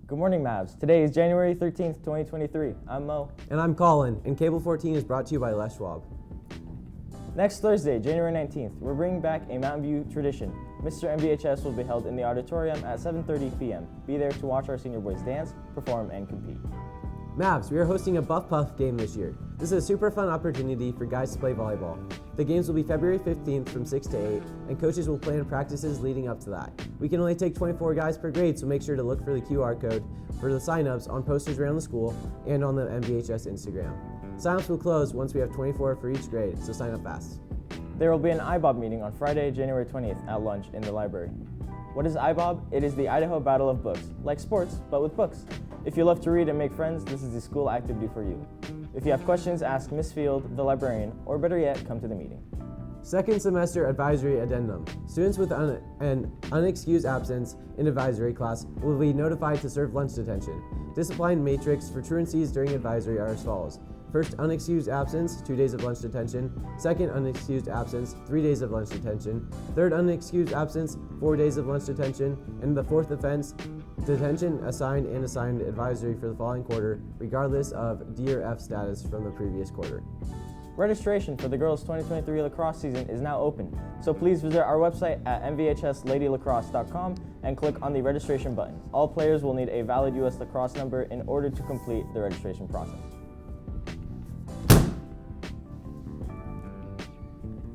Good morning, Mavs. Today is January 13th, 2023. I'm Mo. And I'm Colin, and KBUL-14 is brought to you by Les Schwab. Next Thursday, January 19th, we're bringing back a Mountain View tradition. Mr. MVHS will be held in the auditorium at 7:30 p.m. Be there to watch our senior boys dance, perform, and compete. Mavs, we are hosting a Buff Puff game this year. This is a super fun opportunity for guys to play volleyball. The games will be February 15th from 6 to 8, and coaches will plan practices leading up to that. We can only take 24 guys per grade, so make sure to look for the QR code for the signups on posters around the school and on the MVHS Instagram. Signups will close once we have 24 for each grade, so sign up fast. There will be an IBOB meeting on Friday, January 20th at lunch in the library. What is IBOB? It is the Idaho Battle of Books, like sports, but with books. If you love to read and make friends, this is the school activity for you. If you have questions, ask Miss Field, the librarian, or better yet, come to the meeting. Second semester advisory addendum. Students with an unexcused absence in advisory class will be notified to serve lunch detention. Discipline matrix for truancies during advisory are as follows. First, unexcused absence, 2 days of lunch detention. Second, unexcused absence, 3 days of lunch detention. Third, unexcused absence, 4 days of lunch detention. And the fourth offense, detention assigned advisory for the following quarter, regardless of D or F status from the previous quarter. Registration for the girls' 2023 lacrosse season is now open, so please visit our website at mvhsladylacrosse.com and click on the registration button. All players will need a valid U.S. lacrosse number in order to complete the registration process.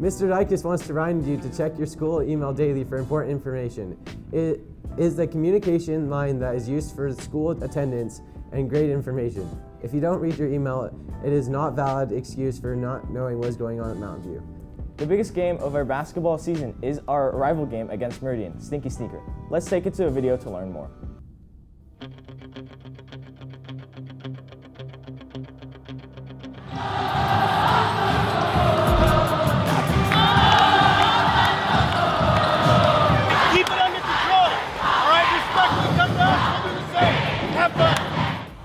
Mr. Dykes wants to remind you to check your school email daily for important information. It is the communication line that is used for school attendance and grade information. If you don't read your email, it is not valid excuse for not knowing what is going on at Mountain View. The biggest game of our basketball season is our rival game against Meridian, Stinky Sneaker. Let's take it to a video to learn more.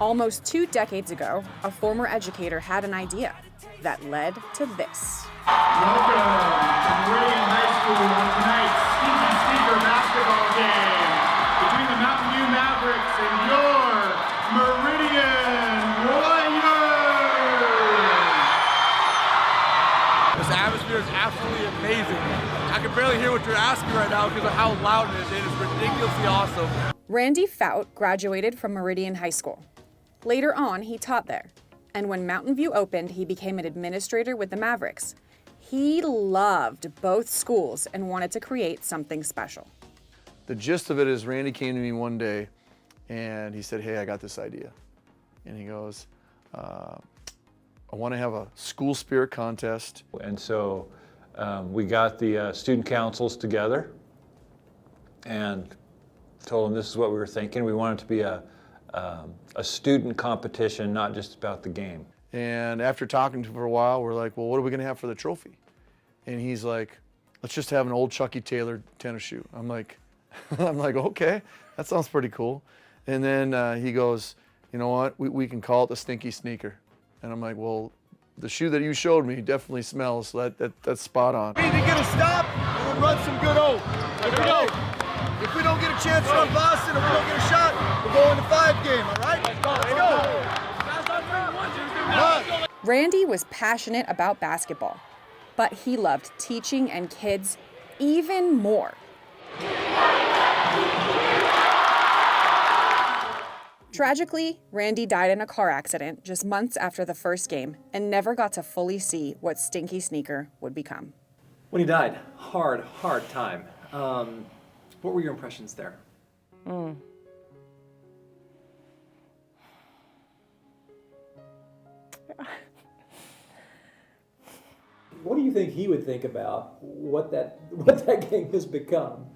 Almost 2 decades ago, a former educator had an idea that led to this. Welcome to Meridian High School on tonight's Stinky Sneaker basketball game between the Mountain View Mavericks and your Meridian Warriors. This atmosphere is absolutely amazing. I can barely hear what you're asking right now because of how loud it is. It is ridiculously awesome. Randy Fout graduated from Meridian High School. Later on, he taught there, and when Mountain View opened, he became an administrator with the Mavericks. He loved both schools and wanted to create something special. The gist of it is Randy came to me one day and he said, hey, I got this idea. And he goes, I want to have a school spirit contest. And so we got the student councils together and told them this is what we were thinking. We wanted it to be a student competition, not just about the game. And after talking to him for a while, we're like, well, what are we going to have for the trophy? And he's like, let's just have an old Chucky Taylor tennis shoe. I'm like, okay, that sounds pretty cool. And then he goes, you know what, we can call it the Stinky Sneaker. And I'm like, well, the shoe that you showed me definitely smells, so that's spot on. We need to get a stop and then run some good O. Here we go. If we don't get a chance to run Boston or we don't get a shot, we're going to 5 game, all right? Let's go. Randy was passionate about basketball, but he loved teaching and kids even more. Tragically, Randy died in a car accident just months after the first game and never got to fully see what Stinky Sneaker would become. When he died, hard time. What were your impressions there? What do you think he would think about what that game has become?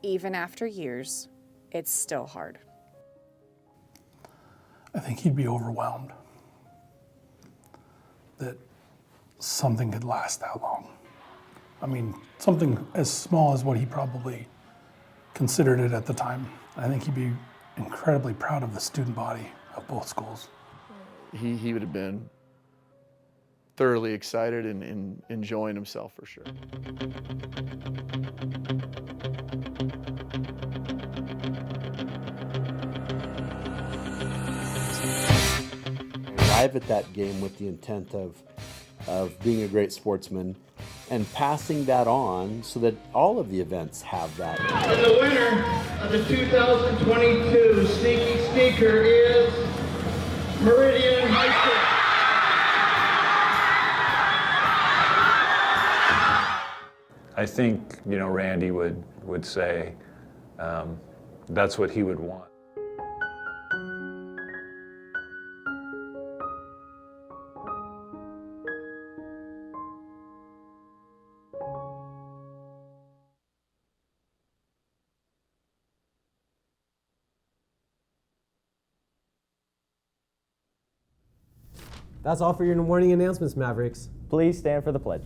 Even after years, it's still hard. I think he'd be overwhelmed that something could last that long. I mean, something as small as what he probably considered it at the time. I think he'd be incredibly proud of the student body of both schools. He would have been thoroughly excited and enjoying himself for sure. Arrive at that game with the intent of being a great sportsman and passing that on so that all of the events have that. And the winner of the 2022 Sneaky Sneaker is Meridian High School. I think, Randy would say that's what he would want. That's all for your morning announcements, Mavericks. Please stand for the pledge.